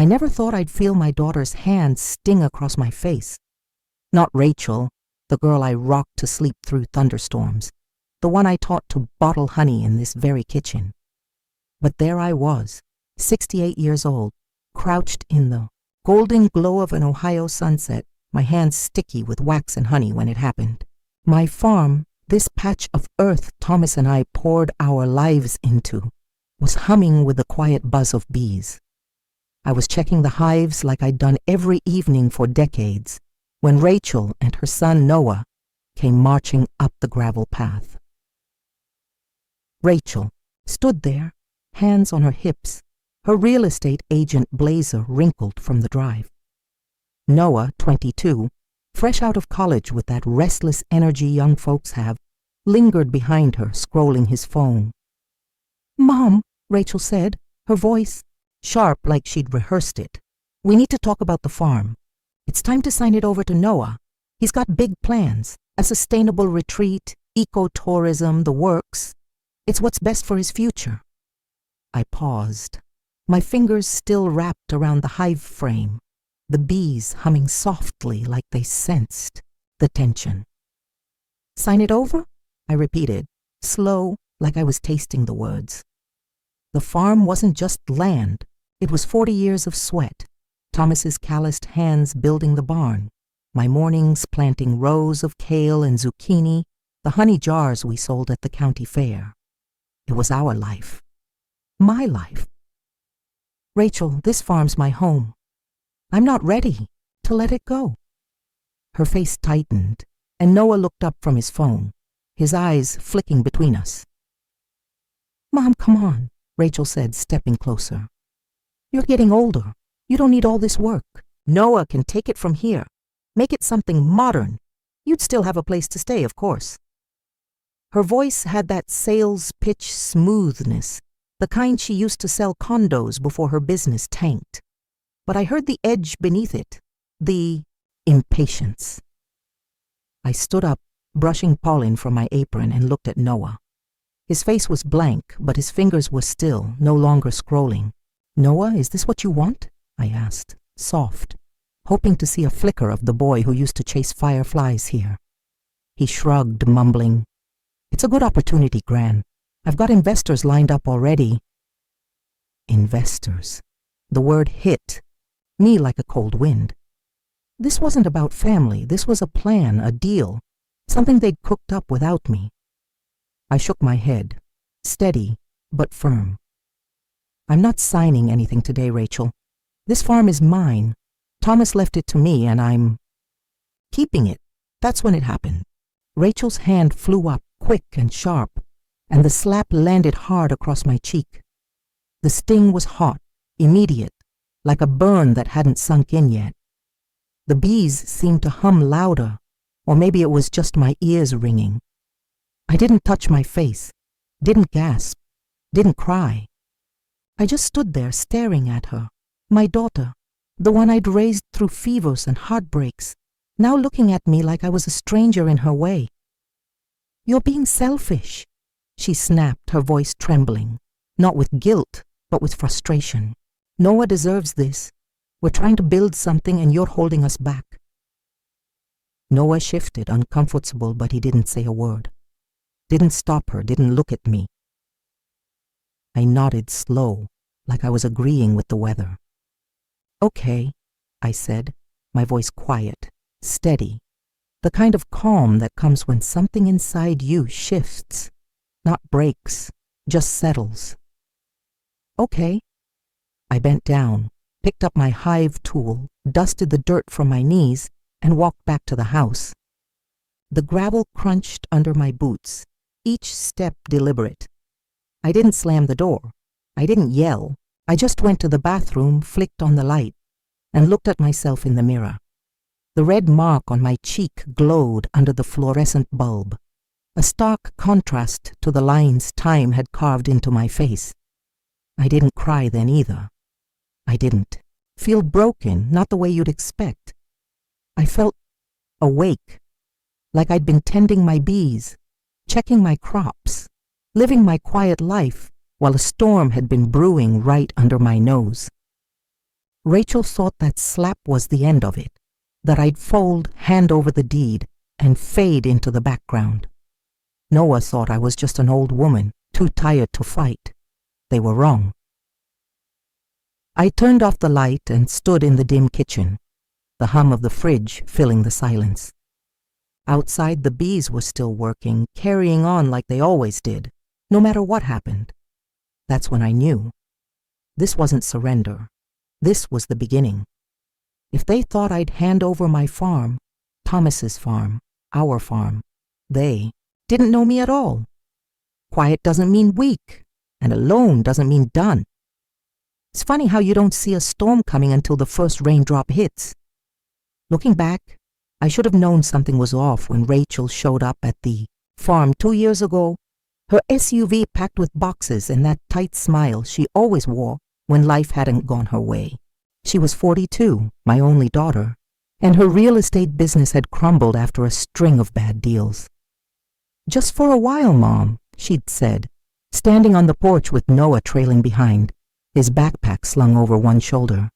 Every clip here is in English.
I never thought I'd feel my daughter's hand sting across my face. Not Rachel, the girl I rocked to sleep through thunderstorms, the one I taught to bottle honey in this very kitchen. But there I was, 68 years old, crouched in the golden glow of an Ohio sunset, my hands sticky with wax and honey when it happened. My farm, this patch of earth Thomas and I poured our lives into, was humming with the quiet buzz of bees. I was checking the hives like I'd done every evening for decades, when Rachel and her son Noah came marching up the gravel path. Rachel stood there, hands on her hips, her real estate agent blazer wrinkled from the drive. Noah, 22, fresh out of college with that restless energy young folks have, lingered behind her, scrolling his phone. "Mom," Rachel said, her voice sharp like she'd rehearsed it. "We need to talk about the farm. It's time to sign it over to Noah. He's got big plans, a sustainable retreat, ecotourism, the works. It's what's best for his future." I paused, my fingers still wrapped around the hive frame, the bees humming softly like they sensed the tension. "Sign it over?" I repeated, slow, like I was tasting the words. The farm wasn't just land. It was 40 years of sweat, Thomas's calloused hands building the barn, my mornings planting rows of kale and zucchini, the honey jars we sold at the county fair. It was our life. My life. "Rachel, this farm's my home. I'm not ready to let it go." Her face tightened, and Noah looked up from his phone, his eyes flicking between us. "Mom, come on," Rachel said, stepping closer. "You're getting older. You don't need all this work. Noah can take it from here. Make it something modern. You'd still have a place to stay, of course." Her voice had that sales pitch smoothness, the kind she used to sell condos before her business tanked. But I heard the edge beneath it, the impatience. I stood up, brushing pollen from my apron, and looked at Noah. His face was blank, but his fingers were still, no longer scrolling. "Noah, is this what you want?" I asked, soft, hoping to see a flicker of the boy who used to chase fireflies here. He shrugged, mumbling, "It's a good opportunity, Gran. I've got investors lined up already." Investors. The word hit me like a cold wind. This wasn't about family. This was a plan, a deal, something they'd cooked up without me. I shook my head, steady but firm. "I'm not signing anything today, Rachel. This farm is mine. Thomas left it to me, and I'm keeping it." That's when it happened. Rachel's hand flew up, quick and sharp, and the slap landed hard across my cheek. The sting was hot, immediate, like a burn that hadn't sunk in yet. The bees seemed to hum louder, or maybe it was just my ears ringing. I didn't touch my face, didn't gasp, didn't cry. I just stood there staring at her, my daughter, the one I'd raised through fevers and heartbreaks, now looking at me like I was a stranger in her way. "You're being selfish," she snapped, her voice trembling, not with guilt, but with frustration. "Noah deserves this. We're trying to build something and you're holding us back." Noah shifted, uncomfortable, but he didn't say a word. Didn't stop her, didn't look at me. I nodded slow, like I was agreeing with the weather. "Okay," I said, my voice quiet, steady, the kind of calm that comes when something inside you shifts, not breaks, just settles. "Okay." I bent down, picked up my hive tool, dusted the dirt from my knees, and walked back to the house. The gravel crunched under my boots, each step deliberate. I didn't slam the door. I didn't yell. I just went to the bathroom, flicked on the light, and looked at myself in the mirror. The red mark on my cheek glowed under the fluorescent bulb, a stark contrast to the lines time had carved into my face. I didn't cry then either. I didn't feel broken, not the way you'd expect. I felt awake, like I'd been tending my bees, checking my crops, living my quiet life while a storm had been brewing right under my nose. Rachel thought that slap was the end of it, that I'd fold, hand over the deed, and fade into the background. Noah thought I was just an old woman, too tired to fight. They were wrong. I turned off the light and stood in the dim kitchen, the hum of the fridge filling the silence. Outside, the bees were still working, carrying on like they always did, no matter what happened. That's when I knew. This wasn't surrender. This was the beginning. If they thought I'd hand over my farm, Thomas's farm, our farm, they didn't know me at all. Quiet doesn't mean weak, and alone doesn't mean done. It's funny how you don't see a storm coming until the first raindrop hits. Looking back, I should have known something was off when Rachel showed up at the farm 2 years ago, her SUV packed with boxes and that tight smile she always wore when life hadn't gone her way. She was 42, my only daughter, and her real estate business had crumbled after a string of bad deals. "Just for a while, Mom," she'd said, standing on the porch with Noah trailing behind, his backpack slung over one shoulder.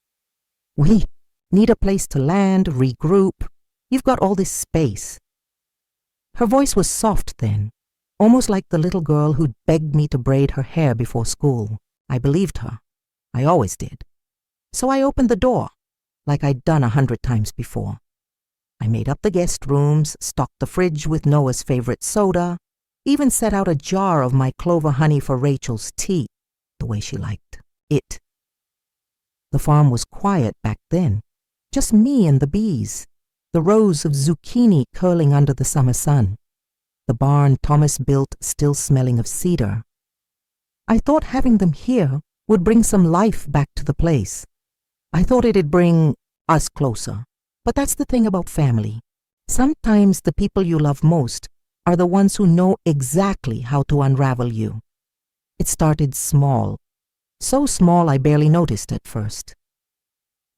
"We need a place to land, regroup. You've got all this space." Her voice was soft then, almost like the little girl who'd begged me to braid her hair before school. I believed her. I always did. So I opened the door, like I'd done 100 times before. I made up the guest rooms, stocked the fridge with Noah's favorite soda, even set out a jar of my clover honey for Rachel's tea, the way she liked it. The farm was quiet back then, just me and the bees, the rows of zucchini curling under the summer sun, the barn Thomas built still smelling of cedar. I thought having them here would bring some life back to the place. I thought it'd bring us closer. But that's the thing about family. Sometimes the people you love most are the ones who know exactly how to unravel you. It started small. So small I barely noticed at first.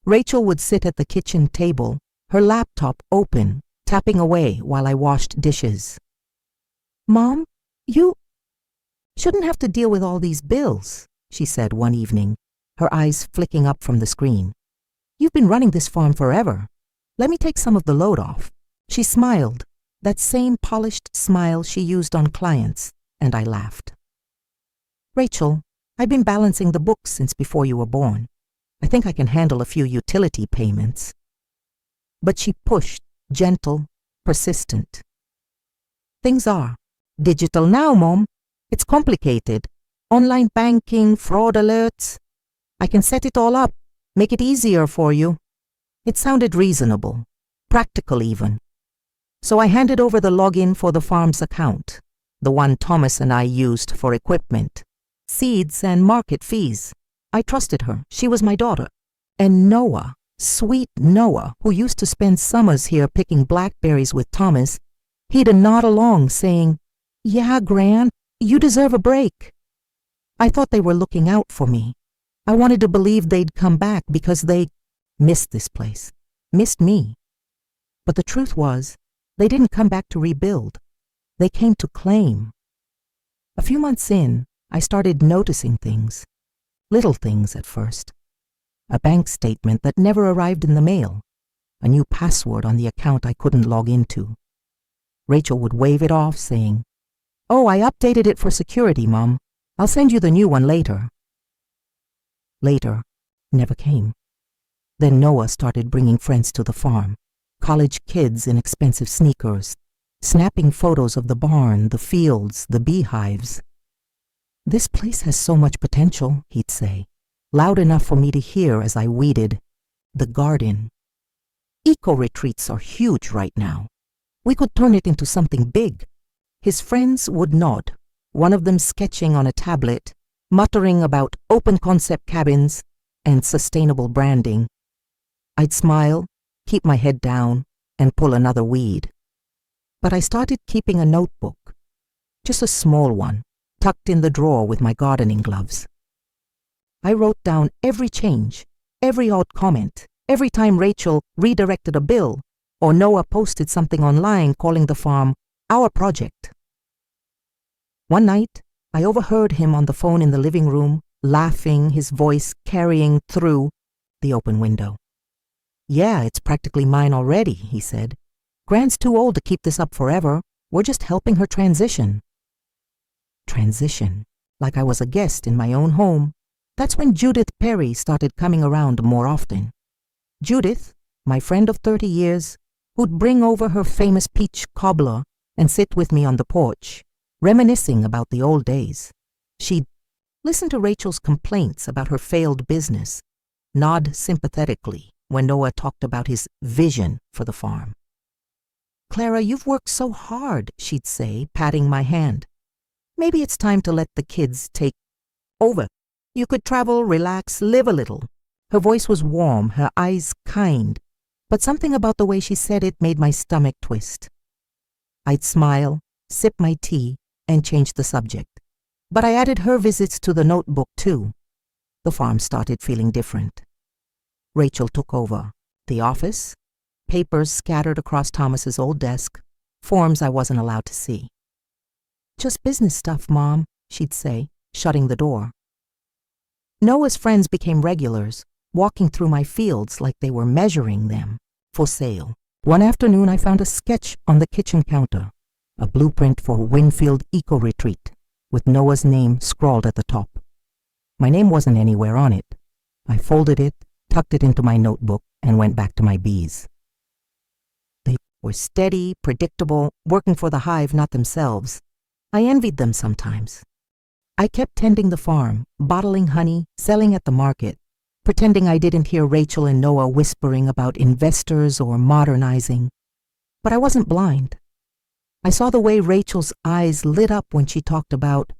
Rachel would sit at the kitchen table, her laptop open, tapping away while I washed dishes. "Mom, you shouldn't have to deal with all these bills," she said one evening, her eyes flicking up from the screen. "You've been running this farm forever. Let me take some of the load off." She smiled, that same polished smile she used on clients, and I laughed. "Rachel, I've been balancing the books since before you were born. I think I can handle a few utility payments." But she pushed, gentle, persistent. "Things are digital now, Mom. It's complicated. Online banking, fraud alerts. I can set it all up, make it easier for you." It sounded reasonable, practical even. So I handed over the login for the farm's account, the one Thomas and I used for equipment, seeds and market fees. I trusted her. She was my daughter. And Noah, sweet Noah, who used to spend summers here picking blackberries with Thomas, he'd nod along saying, "Yeah, Gran, you deserve a break." I thought they were looking out for me. I wanted to believe they'd come back because they missed this place, missed me. But the truth was, they didn't come back to rebuild. They came to claim. A few months in, I started noticing things. Little things at first. A bank statement that never arrived in the mail. A new password on the account I couldn't log into. Rachel would wave it off, saying, "Oh, I updated it for security, Mom. I'll send you the new one later." Later never came. Then Noah started bringing friends to the farm, college kids in expensive sneakers, snapping photos of the barn, the fields, the beehives. "This place has so much potential," he'd say, loud enough for me to hear as I weeded the garden. "Eco-retreats are huge right now. We could turn it into something big." His friends would nod, one of them sketching on a tablet, muttering about open-concept cabins and sustainable branding. I'd smile, keep my head down, and pull another weed. But I started keeping a notebook, just a small one, tucked in the drawer with my gardening gloves. I wrote down every change, every odd comment, every time Rachel redirected a bill, or Noah posted something online calling the farm our project. One night, I overheard him on the phone in the living room, laughing, his voice carrying through, the open window. "Yeah, it's practically mine already," he said. "Grant's too old to keep this up forever. We're just helping her transition." Transition, like I was a guest in my own home. That's when Judith Perry started coming around more often. Judith, my friend of 30 years, who'd bring over her famous peach cobbler and sit with me on the porch, reminiscing about the old days. She'd listen to Rachel's complaints about her failed business, nod sympathetically when Noah talked about his vision for the farm. "Clara, you've worked so hard," she'd say, patting my hand. "Maybe it's time to let the kids take over. You could travel, relax, live a little." Her voice was warm, her eyes kind, but something about the way she said it made my stomach twist. I'd smile, sip my tea, and change the subject. But I added her visits to the notebook too. The farm started feeling different. Rachel took over the office, papers scattered across Thomas's old desk, forms I wasn't allowed to see. "Just business stuff, Mom," she'd say, shutting the door. Noah's friends became regulars, walking through my fields like they were measuring them for sale. One afternoon I found a sketch on the kitchen counter, a blueprint for Winfield Eco Retreat, with Noah's name scrawled at the top. My name wasn't anywhere on it. I folded it, tucked it into my notebook, and went back to my bees. They were steady, predictable, working for the hive, not themselves. I envied them sometimes. I kept tending the farm, bottling honey, selling at the market, pretending I didn't hear Rachel and Noah whispering about investors or modernizing. But I wasn't blind. I saw the way Rachel's eyes lit up when she talked about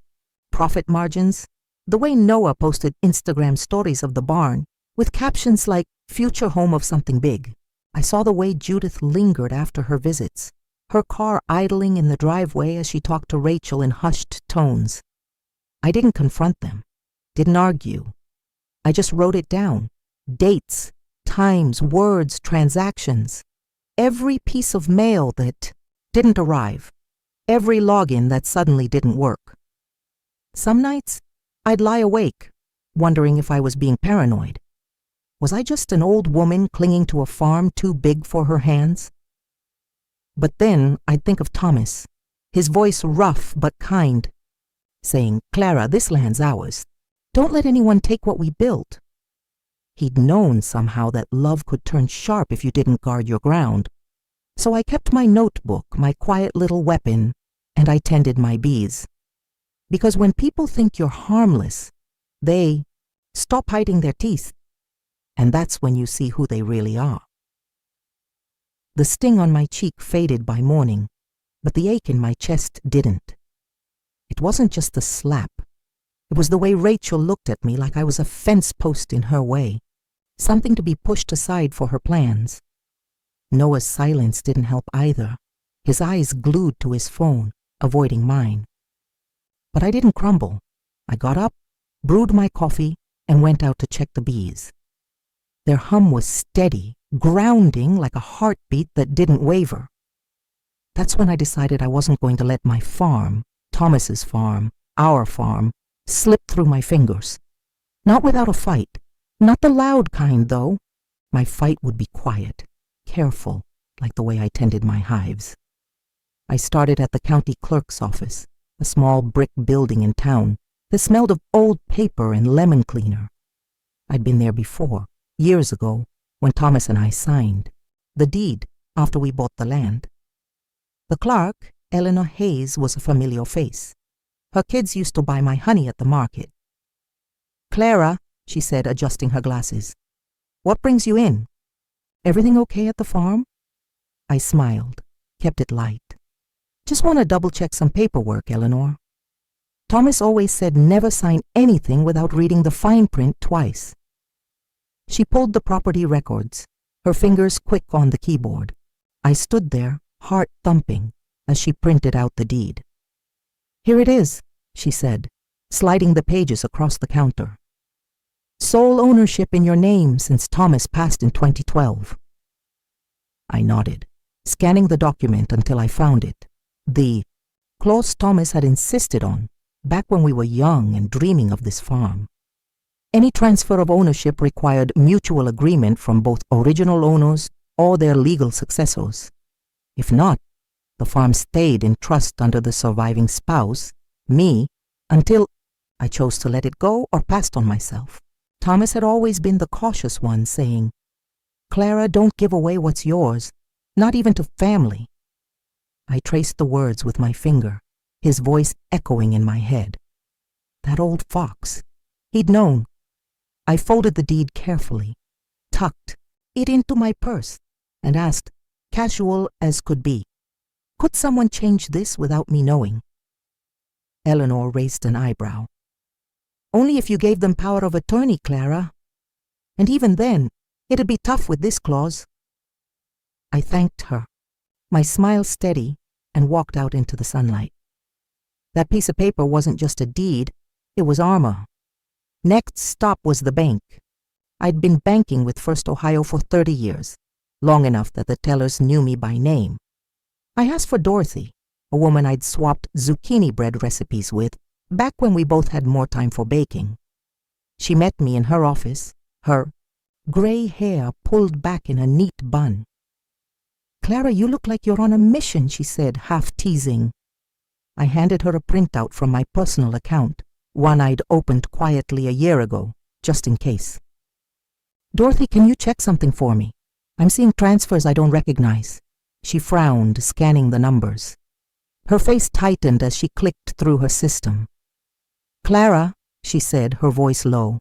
profit margins, the way Noah posted Instagram stories of the barn with captions like "future home of something big." I saw the way Judith lingered after her visits, her car idling in the driveway as she talked to Rachel in hushed tones. I didn't confront them, didn't argue. I just wrote it down. Dates, times, words, transactions. Every piece of mail that didn't arrive. Every login that suddenly didn't work. Some nights, I'd lie awake, wondering if I was being paranoid. Was I just an old woman clinging to a farm too big for her hands? But then I'd think of Thomas, his voice rough but kind, saying, "Clara, this land's ours. Don't let anyone take what we built." He'd known somehow that love could turn sharp if you didn't guard your ground. So I kept my notebook, my quiet little weapon, and I tended my bees. Because when people think you're harmless, they stop hiding their teeth. And that's when you see who they really are. The sting on my cheek faded by morning, but the ache in my chest didn't. It wasn't just the slap. It was the way Rachel looked at me like I was a fence post in her way, something to be pushed aside for her plans. Noah's silence didn't help either, his eyes glued to his phone, avoiding mine. But I didn't crumble. I got up, brewed my coffee, and went out to check the bees. Their hum was steady, grounding like a heartbeat that didn't waver. That's when I decided I wasn't going to let my farm, Thomas's farm, our farm, slip through my fingers. Not without a fight. Not the loud kind, though. My fight would be quiet, careful, like the way I tended my hives. I started at the county clerk's office, a small brick building in town that smelled of old paper and lemon cleaner. I'd been there before, years ago, when Thomas and I signed the deed after we bought the land. The clerk, Eleanor Hayes, was a familiar face. Her kids used to buy my honey at the market. "Clara," she said, adjusting her glasses, "what brings you in? Everything okay at the farm?" I smiled, kept it light. "Just want to double-check some paperwork, Eleanor. Thomas always said never sign anything without reading the fine print twice." She pulled the property records, her fingers quick on the keyboard. I stood there, heart thumping, as she printed out the deed. "Here it is," she said, sliding the pages across the counter. "Sole ownership in your name since Thomas passed in 2012. I nodded, scanning the document until I found it. The clause Thomas had insisted on, back when we were young and dreaming of this farm. Any transfer of ownership required mutual agreement from both original owners or their legal successors. If not, the farm stayed in trust under the surviving spouse, me, until I chose to let it go or passed on myself. Thomas had always been the cautious one, saying, "Clara, don't give away what's yours, not even to family." I traced the words with my finger, his voice echoing in my head. That old fox. He'd known. I folded the deed carefully, tucked it into my purse, and asked, casual as could be, "Could someone change this without me knowing?" Eleanor raised an eyebrow. "Only if you gave them power of attorney, Clara. And even then, it'd be tough with this clause." I thanked her, my smile steady, and walked out into the sunlight. That piece of paper wasn't just a deed, it was armor. Next stop was the bank. I'd been banking with First Ohio for 30 years, long enough that the tellers knew me by name. I asked for Dorothy, a woman I'd swapped zucchini bread recipes with back when we both had more time for baking. She met me in her office, her gray hair pulled back in a neat bun. "Clara, you look like you're on a mission," she said, half teasing. I handed her a printout from my personal account, one I'd opened quietly a year ago, just in case. "Dorothy, can you check something for me? I'm seeing transfers I don't recognize." She frowned, scanning the numbers. Her face tightened as she clicked through her system. "Clara," she said, her voice low,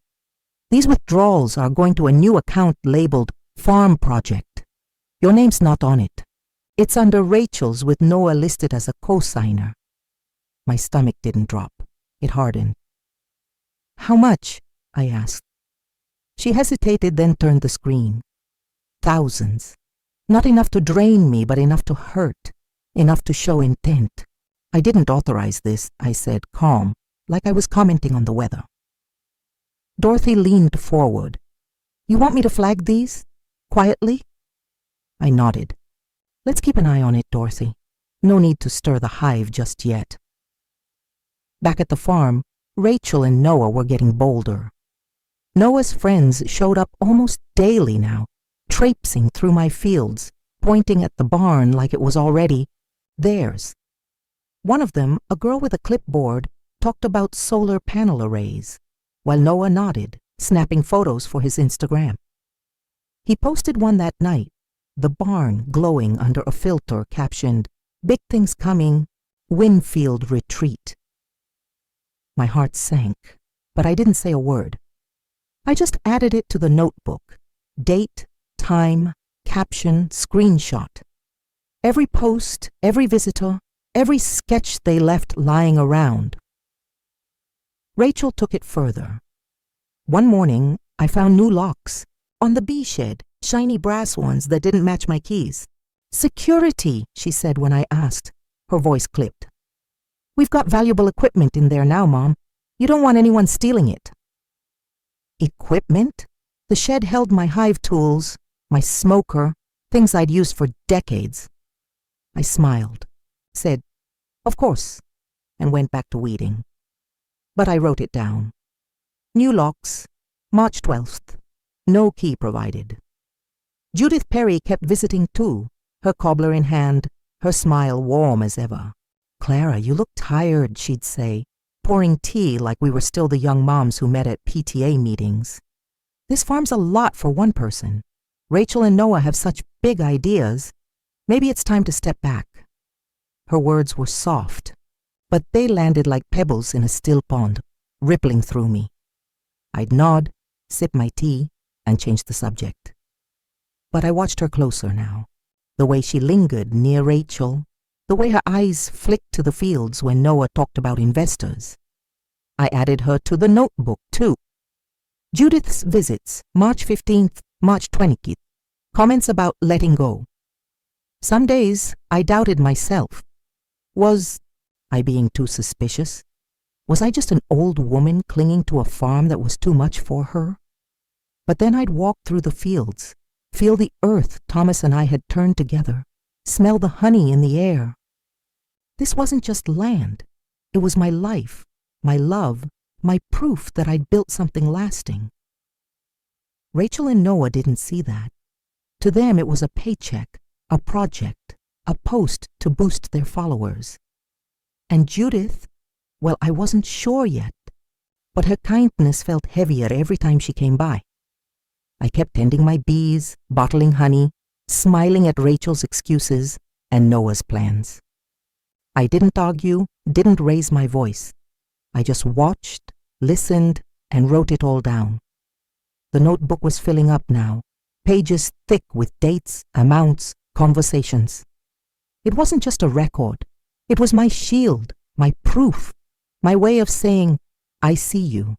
"these withdrawals are going to a new account labeled Farm Project. Your name's not on it. It's under Rachel's with Noah listed as a co-signer." My stomach didn't drop. It hardened. "How much?" I asked. She hesitated, then turned the screen. Thousands. Not enough to drain me, but enough to hurt, enough to show intent. "I didn't authorize this," I said, calm, like I was commenting on the weather. Dorothy leaned forward. "You want me to flag these? Quietly?" I nodded. "Let's keep an eye on it, Dorothy. No need to stir the hive just yet." Back at the farm, Rachel and Noah were getting bolder. Noah's friends showed up almost daily now, traipsing through my fields, pointing at the barn like it was already theirs. One of them, a girl with a clipboard, talked about solar panel arrays, while Noah nodded, snapping photos for his Instagram. He posted one that night, the barn glowing under a filter captioned, "Big things coming, Winfield retreat." My heart sank, but I didn't say a word. I just added it to the notebook. Date, time, caption, screenshot. Every post, every visitor, every sketch they left lying around. Rachel took it further. One morning, I found new locks on the bee shed, shiny brass ones that didn't match my keys. "Security," she said when I asked. Her voice clipped. "We've got valuable equipment in there now, Mom. You don't want anyone stealing it." Equipment? The shed held my hive tools, my smoker, things I'd used for decades. I smiled, said, "Of course," and went back to weeding. But I wrote it down. New locks, March 12th. No key provided. Judith Perry kept visiting too, her cobbler in hand, her smile warm as ever. "Clara, you look tired," she'd say, pouring tea like we were still the young moms who met at PTA meetings. "This farm's a lot for one person. Rachel and Noah have such big ideas. Maybe it's time to step back." Her words were soft, but they landed like pebbles in a still pond, rippling through me. I'd nod, sip my tea, and change the subject. But I watched her closer now, the way she lingered near Rachel, the way her eyes flicked to the fields when Noah talked about investors. I added her to the notebook, too. Judith's visits, March 15th, March 20th. Comments about letting go. Some days I doubted myself. Was I being too suspicious? Was I just an old woman clinging to a farm that was too much for her? But then I'd walk through the fields, feel the earth Thomas and I had turned together, smell the honey in the air. This wasn't just land. It was my life, my love, my proof that I'd built something lasting. Rachel and Noah didn't see that. To them it was a paycheck, a project, a post to boost their followers. And Judith, well, I wasn't sure yet, but her kindness felt heavier every time she came by. I kept tending my bees, bottling honey, smiling at Rachel's excuses and Noah's plans. I didn't argue, didn't raise my voice. I just watched, listened, and wrote it all down. The notebook was filling up now, pages thick with dates, amounts, conversations. It wasn't just a record. It was my shield, my proof, my way of saying, I see you.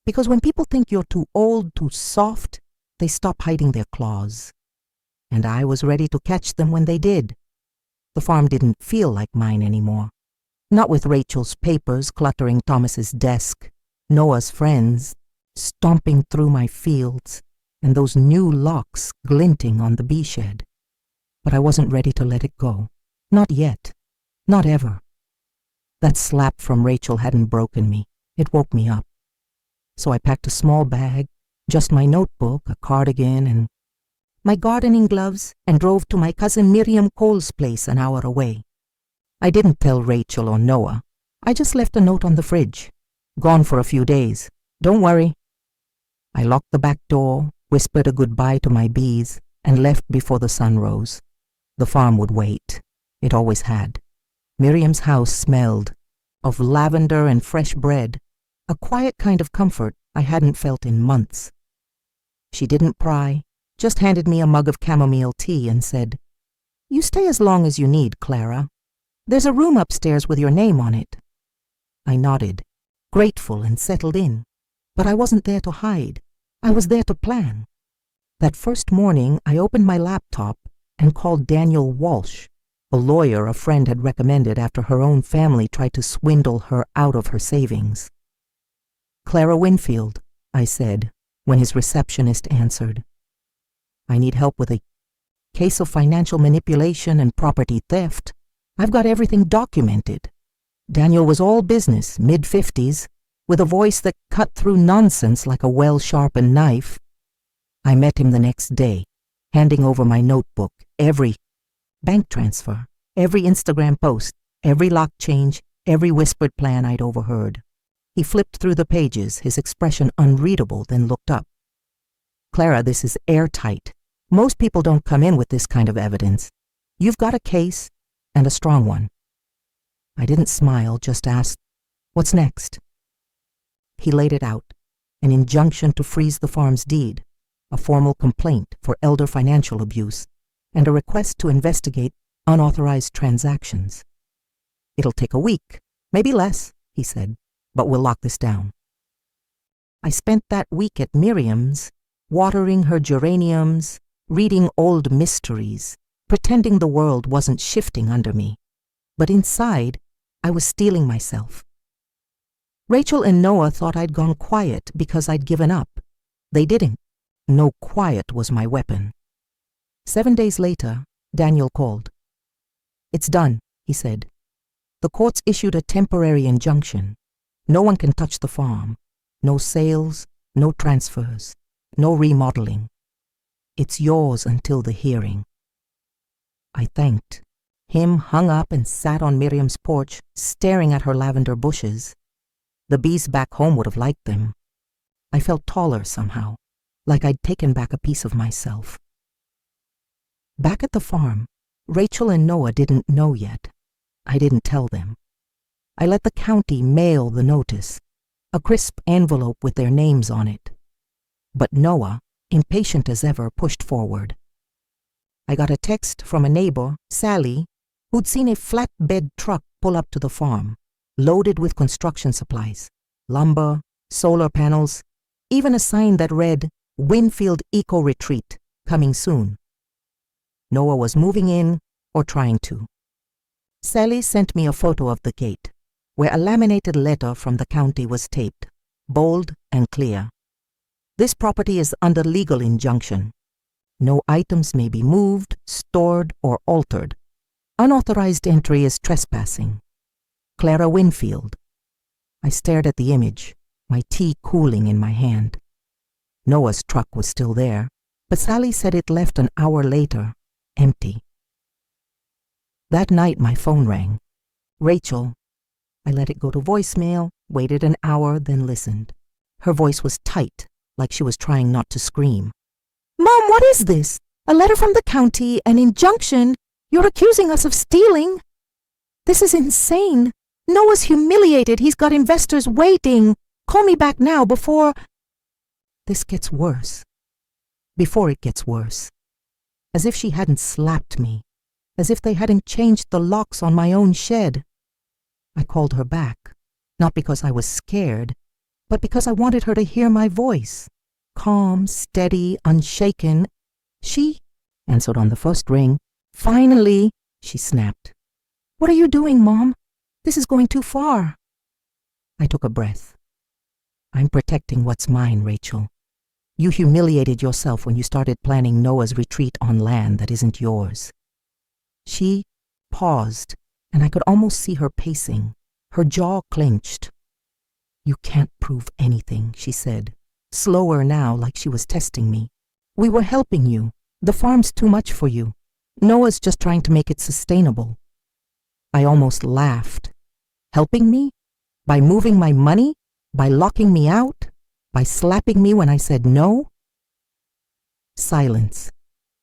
Because when people think you're too old, too soft, they stop hiding their claws. And I was ready to catch them when they did. The farm didn't feel like mine anymore. Not with Rachel's papers cluttering Thomas's desk, Noah's friends stomping through my fields, and those new locks glinting on the bee shed. But I wasn't ready to let it go. Not yet. Not ever. That slap from Rachel hadn't broken me. It woke me up. So I packed a small bag, just my notebook, a cardigan, and my gardening gloves, and drove to my cousin Miriam Cole's place an hour away. I didn't tell Rachel or Noah. I just left a note on the fridge. Gone for a few days. Don't worry. I locked the back door, whispered a goodbye to my bees, and left before the sun rose. The farm would wait. It always had. Miriam's house smelled of lavender and fresh bread, a quiet kind of comfort I hadn't felt in months. She didn't pry, just handed me a mug of chamomile tea and said, "You stay as long as you need, Clara. There's a room upstairs with your name on it." I nodded, grateful and settled in, but I wasn't there to hide. I was there to plan. That first morning, I opened my laptop and called Daniel Walsh, a lawyer a friend had recommended after her own family tried to swindle her out of her savings. "Clara Winfield," I said, when his receptionist answered. "I need help with a case of financial manipulation and property theft. I've got everything documented." Daniel was all business, mid-50s, with a voice that cut through nonsense like a well-sharpened knife. I met him the next day, handing over my notebook, every bank transfer, every Instagram post, every lock change, every whispered plan I'd overheard. He flipped through the pages, his expression unreadable, then looked up. "Clara, this is airtight. Most people don't come in with this kind of evidence. You've got a case, and a strong one." I didn't smile, just asked, "What's next?" He laid it out, an injunction to freeze the farm's deed, a formal complaint for elder financial abuse, and a request to investigate unauthorized transactions. "It'll take a week, maybe less," he said, "but we'll lock this down." I spent that week at Miriam's, watering her geraniums, reading old mysteries, pretending the world wasn't shifting under me. But inside, I was steeling myself. Rachel and Noah thought I'd gone quiet because I'd given up. They didn't. No, quiet was my weapon. 7 days later, Daniel called. "It's done," he said. "The courts issued a temporary injunction. No one can touch the farm. No sales, no transfers, no remodeling. It's yours until the hearing." I thanked him, hung up and sat on Miriam's porch, staring at her lavender bushes. The bees back home would have liked them. I felt taller somehow, like I'd taken back a piece of myself. Back at the farm, Rachel and Noah didn't know yet. I didn't tell them. I let the county mail the notice, a crisp envelope with their names on it. But Noah, impatient as ever, pushed forward. I got a text from a neighbor, Sally, who'd seen a flatbed truck pull up to the farm, loaded with construction supplies, lumber, solar panels, even a sign that read, "Winfield Eco Retreat, coming soon." Noah was moving in, or trying to. Sally sent me a photo of the gate, where a laminated letter from the county was taped, bold and clear. "This property is under legal injunction. No items may be moved, stored, or altered. Unauthorized entry is trespassing. Clara Winfield." I stared at the image, my tea cooling in my hand. Noah's truck was still there, but Sally said it left an hour later, empty. That night my phone rang. Rachel. I let it go to voicemail, waited an hour, then listened. Her voice was tight, like she was trying not to scream. "Mom, what is this? A letter from the county, an injunction. You're accusing us of stealing. This is insane. Noah's humiliated. He's got investors waiting. Call me back now before..." This gets worse. Before it gets worse. As if she hadn't slapped me. As if they hadn't changed the locks on my own shed. I called her back, not because I was scared, but because I wanted her to hear my voice. Calm, steady, unshaken. She answered on the first ring. "Finally," she snapped. "What are you doing, Mom? This is going too far." I took a breath. "I'm protecting what's mine, Rachel. You humiliated yourself when you started planning Noah's retreat on land that isn't yours." She paused, and I could almost see her pacing, her jaw clenched. "You can't prove anything," she said, slower now, like she was testing me. "We were helping you. The farm's too much for you. Noah's just trying to make it sustainable." I almost laughed. Helping me? By moving my money? By locking me out? By slapping me when I said no? Silence.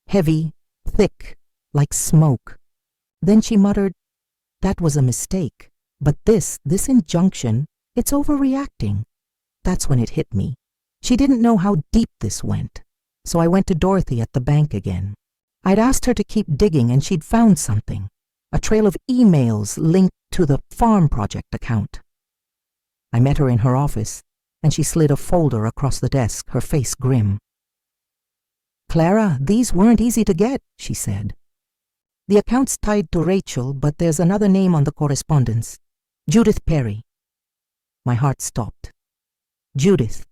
Heavy, thick, like smoke. Then she muttered, "That was a mistake. But this injunction, it's overreacting." That's when it hit me. She didn't know how deep this went. So I went to Dorothy at the bank again. I'd asked her to keep digging and she'd found something. A trail of emails linked to the farm project account. I met her in her office, and she slid a folder across the desk, her face grim. "Clara, these weren't easy to get," she said. "The account's tied to Rachel, but there's another name on the correspondence. Judith Perry." My heart stopped. Judith,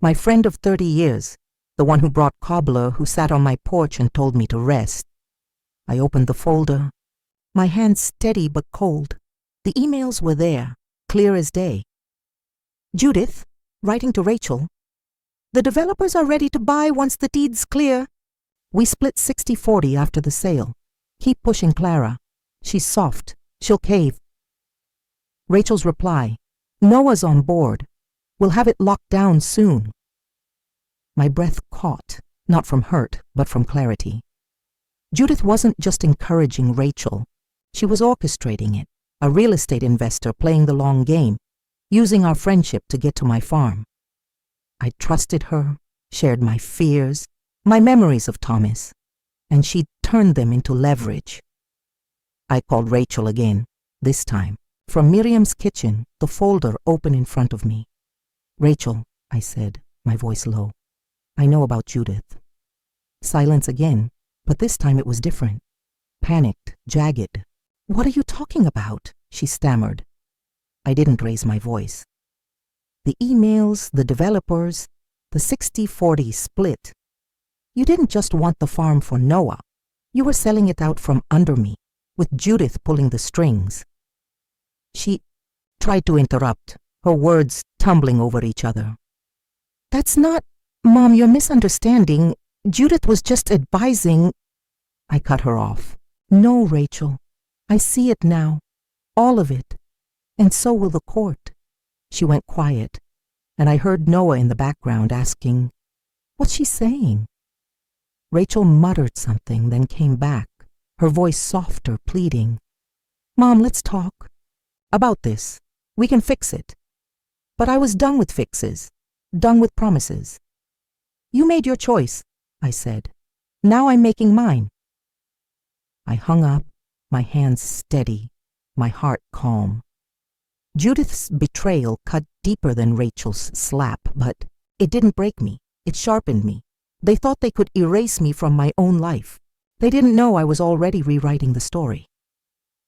my friend of 30 years, the one who brought Cobbler, who sat on my porch and told me to rest. I opened the folder. My hands steady but cold. The emails were there, clear as day. Judith, writing to Rachel, "The developers are ready to buy once the deed's clear. We split 60-40 after the sale. Keep pushing Clara. She's soft. She'll cave." Rachel's reply, "Noah's on board. We'll have it locked down soon." My breath caught, not from hurt, but from clarity. Judith wasn't just encouraging Rachel. She was orchestrating it, a real estate investor playing the long game, using our friendship to get to my farm. I trusted her, shared my fears, my memories of Thomas, and she'd turned them into leverage. I called Rachel again, this time, from Miriam's kitchen, the folder open in front of me. "Rachel," I said, my voice low, "I know about Judith." Silence again, but this time it was different. Panicked, jagged. "What are you talking about?" she stammered. I didn't raise my voice. "The emails, the developers, the 60-40 split. You didn't just want the farm for Noah. You were selling it out from under me, with Judith pulling the strings." She tried to interrupt, her words tumbling over each other. "That's not... Mom, you're misunderstanding. Judith was just advising..." I cut her off. "No, Rachel. I see it now. All of it. And so will the court." She went quiet, and I heard Noah in the background asking, "What's she saying?" Rachel muttered something, then came back, her voice softer, pleading. "Mom, let's talk. About this. We can fix it." But I was done with fixes, done with promises. "You made your choice," I said. "Now I'm making mine." I hung up, my hands steady, my heart calm. Judith's betrayal cut deeper than Rachel's slap, but it didn't break me. It sharpened me. They thought they could erase me from my own life. They didn't know I was already rewriting the story.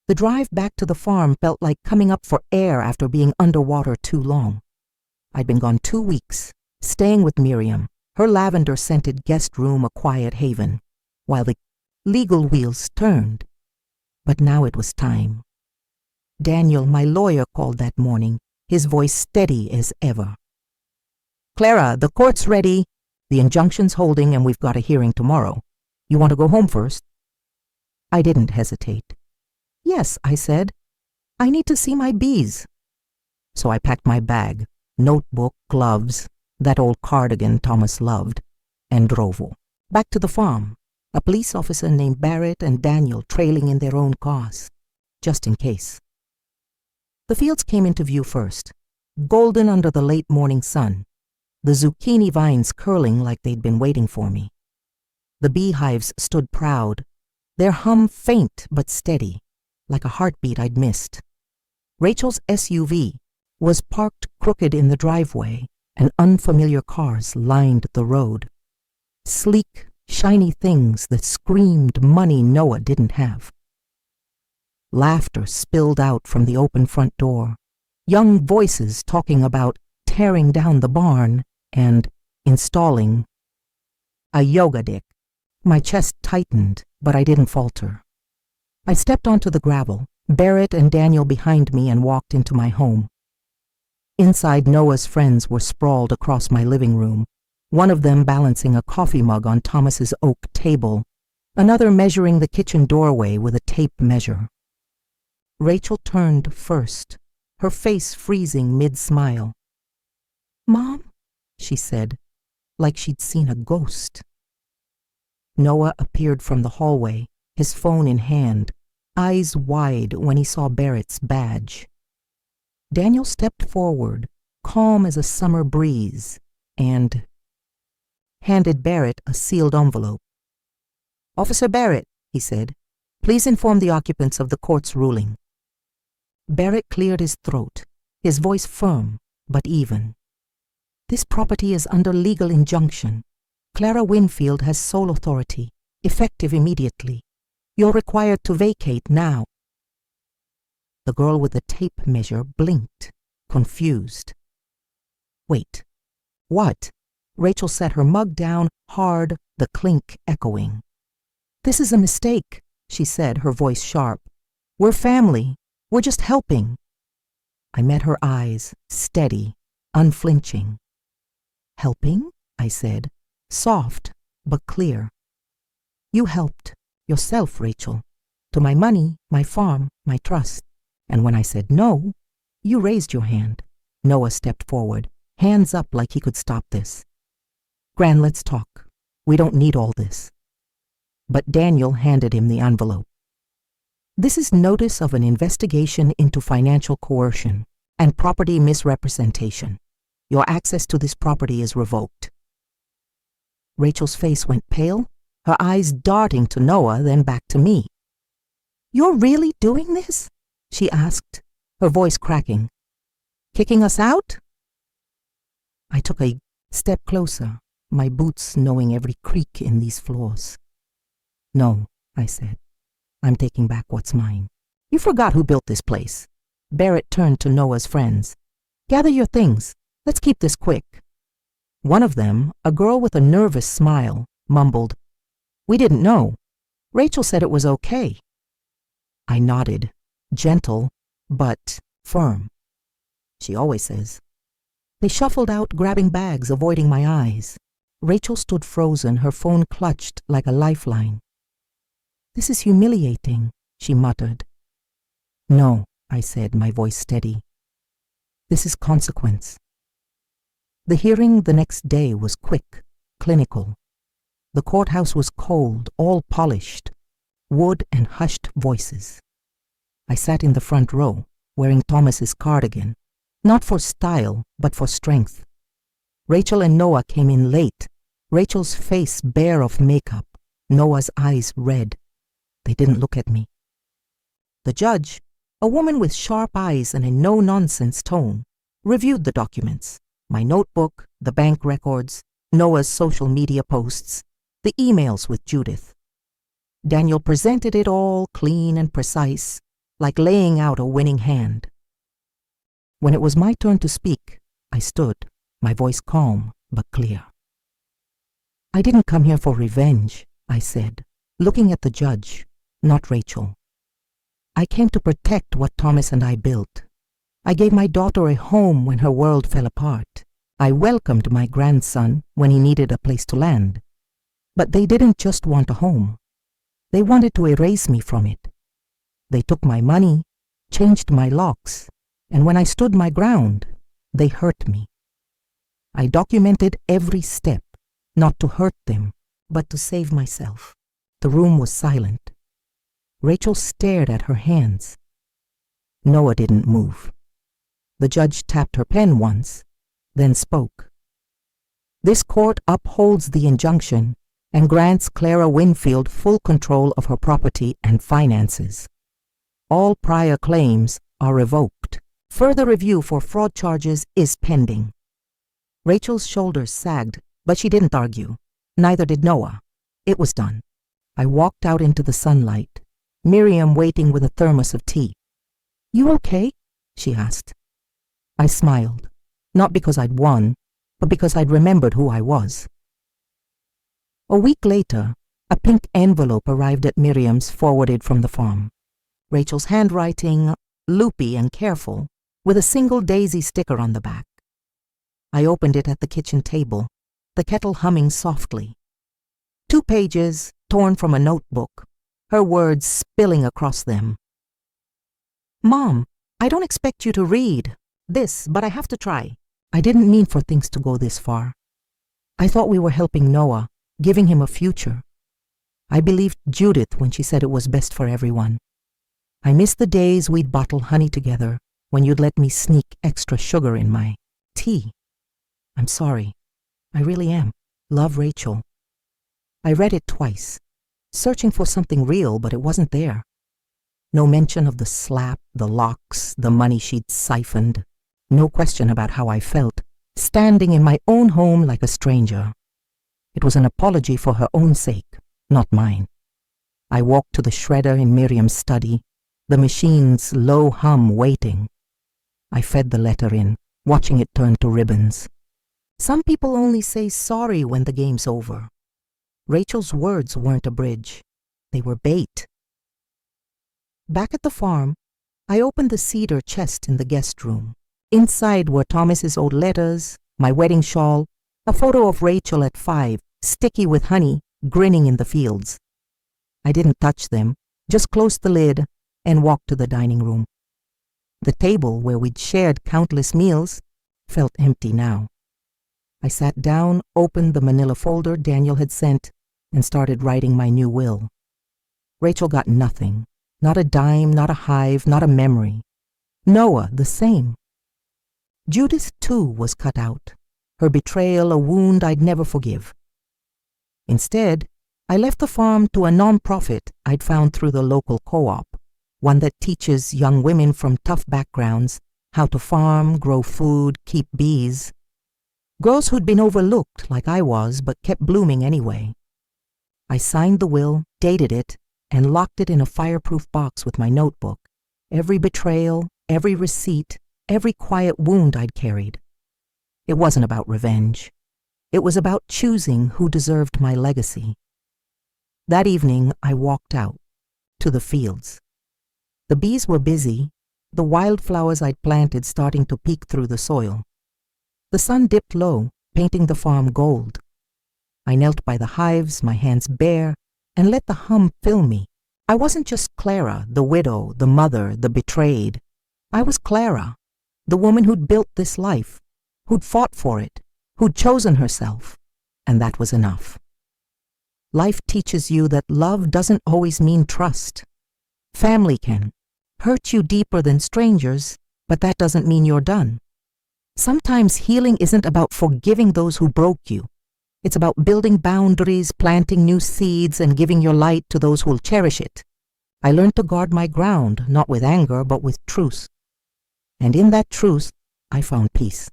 The drive back to the farm felt like coming up for air after being underwater too long. I'd been gone 2 weeks, staying with Miriam, her lavender-scented guest room a quiet haven, while the legal wheels turned. But now it was time. Daniel, my lawyer, called that morning, his voice steady as ever. "Clara, the court's ready. The injunction's holding and we've got a hearing tomorrow. You want to go home first?" I didn't hesitate. "Yes," I said. "I need to see my bees." So I packed my bag, notebook, gloves, that old cardigan Thomas loved, and drove back to the farm, a police officer named Barrett and Daniel trailing in their own cars, just in case. The fields came into view first, golden under the late morning sun, the zucchini vines curling like they'd been waiting for me. The beehives stood proud, their hum faint but steady, like a heartbeat I'd missed. Rachel's SUV was parked crooked in the driveway, and unfamiliar cars lined the road. Sleek, shiny things that screamed money Noah didn't have. Laughter spilled out from the open front door, young voices talking about tearing down the barn and installing a yoga deck. My chest tightened, but I didn't falter. I stepped onto the gravel, Barrett and Daniel behind me, and walked into my home. Inside, Noah's friends were sprawled across my living room, one of them balancing a coffee mug on Thomas's oak table, another measuring the kitchen doorway with a tape measure. Rachel turned first, her face freezing mid-smile. "Mom," she said, like she'd seen a ghost. Noah appeared from the hallway, his phone in hand, eyes wide when he saw Barrett's badge. Daniel stepped forward, calm as a summer breeze, and handed Barrett a sealed envelope. "Officer Barrett," he said, "please inform the occupants of the court's ruling." Barrett cleared his throat, his voice firm but even. "This property is under legal injunction. Clara Winfield has sole authority, effective immediately. You're required to vacate now." The girl with the tape measure blinked, confused. "Wait, what?" Rachel set her mug down hard, the clink echoing. "This is a mistake," she said, her voice sharp. "We're family. We're just helping." I met her eyes, steady, unflinching. "Helping?" I said, soft but clear. "You helped yourself, Rachel, to my money, my farm, my trust. And when I said no, you raised your hand." Noah stepped forward, hands up like he could stop this. "Gran, let's talk. We don't need all this." But Daniel handed him the envelope. "This is notice of an investigation into financial coercion and property misrepresentation. Your access to this property is revoked." Rachel's face went pale, her eyes darting to Noah, then back to me. "You're really doing this?" she asked, her voice cracking. "Kicking us out?" I took a step closer, my boots knowing every creak in these floors. "No," I said. "I'm taking back what's mine. You forgot who built this place." Barrett turned to Noah's friends. "Gather your things. Let's keep this quick." One of them, a girl with a nervous smile, mumbled, "We didn't know. Rachel said it was okay." I nodded, gentle but firm. "She always says." They shuffled out, grabbing bags, avoiding my eyes. Rachel stood frozen, her phone clutched like a lifeline. "This is humiliating," she muttered. "No," I said, my voice steady. "This is consequence." The hearing the next day was quick, clinical. The courthouse was cold, all polished, wood and hushed voices. I sat in the front row, wearing Thomas's cardigan, not for style, but for strength. Rachel and Noah came in late, Rachel's face bare of makeup, Noah's eyes red. They didn't look at me. The judge, a woman with sharp eyes and a no-nonsense tone, reviewed the documents, my notebook, the bank records, Noah's social media posts, the emails with Judith. Daniel presented it all clean and precise, like laying out a winning hand. When it was my turn to speak, I stood, my voice calm but clear. "I didn't come here for revenge," I said, looking at the judge, not Rachel. "I came to protect what Thomas and I built. I gave my daughter a home when her world fell apart. I welcomed my grandson when he needed a place to land. But they didn't just want a home. They wanted to erase me from it. They took my money, changed my locks, and when I stood my ground, they hurt me. I documented every step, not to hurt them, but to save myself. The room was silent. Rachel stared at her hands. Noah didn't move. The judge tapped her pen once, then spoke. This court upholds the injunction and grants Clara Winfield full control of her property and finances. All prior claims are revoked. Further review for fraud charges is pending. Rachel's shoulders sagged, but she didn't argue. Neither did Noah. It was done. I walked out into the sunlight, Miriam waiting with a thermos of tea. "You okay?" she asked. I smiled, not because I'd won, but because I'd remembered who I was. A week later, a pink envelope arrived at Miriam's, forwarded from the farm. Rachel's handwriting, loopy and careful, with a single daisy sticker on the back. I opened it at the kitchen table, the kettle humming softly. 2 pages, torn from a notebook, her words spilling across them. "Mom, I don't expect you to read this, but I have to try. I didn't mean for things to go this far. I thought we were helping Noah, giving him a future. I believed Judith when she said it was best for everyone. I miss the days we'd bottle honey together, when you'd let me sneak extra sugar in my tea. I'm sorry. I really am. Love, Rachel." I read it twice, searching for something real, but it wasn't there. No mention of the slap, the locks, the money she'd siphoned. No question about how I felt, standing in my own home like a stranger. It was an apology for her own sake, not mine. I walked to the shredder in Miriam's study, the machine's low hum waiting. I fed the letter in, watching it turn to ribbons. Some people only say sorry when the game's over. Rachel's words weren't a bridge. They were bait. Back at the farm, I opened the cedar chest in the guest room. Inside were Thomas's old letters, my wedding shawl, a photo of Rachel at 5, sticky with honey, grinning in the fields. I didn't touch them, just closed the lid and walked to the dining room. The table where we'd shared countless meals felt empty now. I sat down, opened the manila folder Daniel had sent, and started writing my new will. Rachel got nothing. Not a dime, not a hive, not a memory. Noah, the same. Judith, too, was cut out. Her betrayal, a wound I'd never forgive. Instead, I left the farm to a non-profit I'd found through the local co-op, one that teaches young women from tough backgrounds how to farm, grow food, keep bees. Girls who'd been overlooked like I was, but kept blooming anyway. I signed the will, dated it, and locked it in a fireproof box with my notebook. Every betrayal, every receipt, every quiet wound I'd carried. It wasn't about revenge. It was about choosing who deserved my legacy. That evening, I walked out, to the fields. The bees were busy, the wildflowers I'd planted starting to peek through the soil. The sun dipped low, painting the farm gold. I knelt by the hives, my hands bare, and let the hum fill me. I wasn't just Clara, the widow, the mother, the betrayed. I was Clara, the woman who'd built this life, who'd fought for it, who'd chosen herself, and that was enough. Life teaches you that love doesn't always mean trust. Family can hurt you deeper than strangers, but that doesn't mean you're done. Sometimes healing isn't about forgiving those who broke you. It's about building boundaries, planting new seeds, and giving your light to those who'll cherish it. I learned to guard my ground, not with anger, but with truth. And in that truth, I found peace.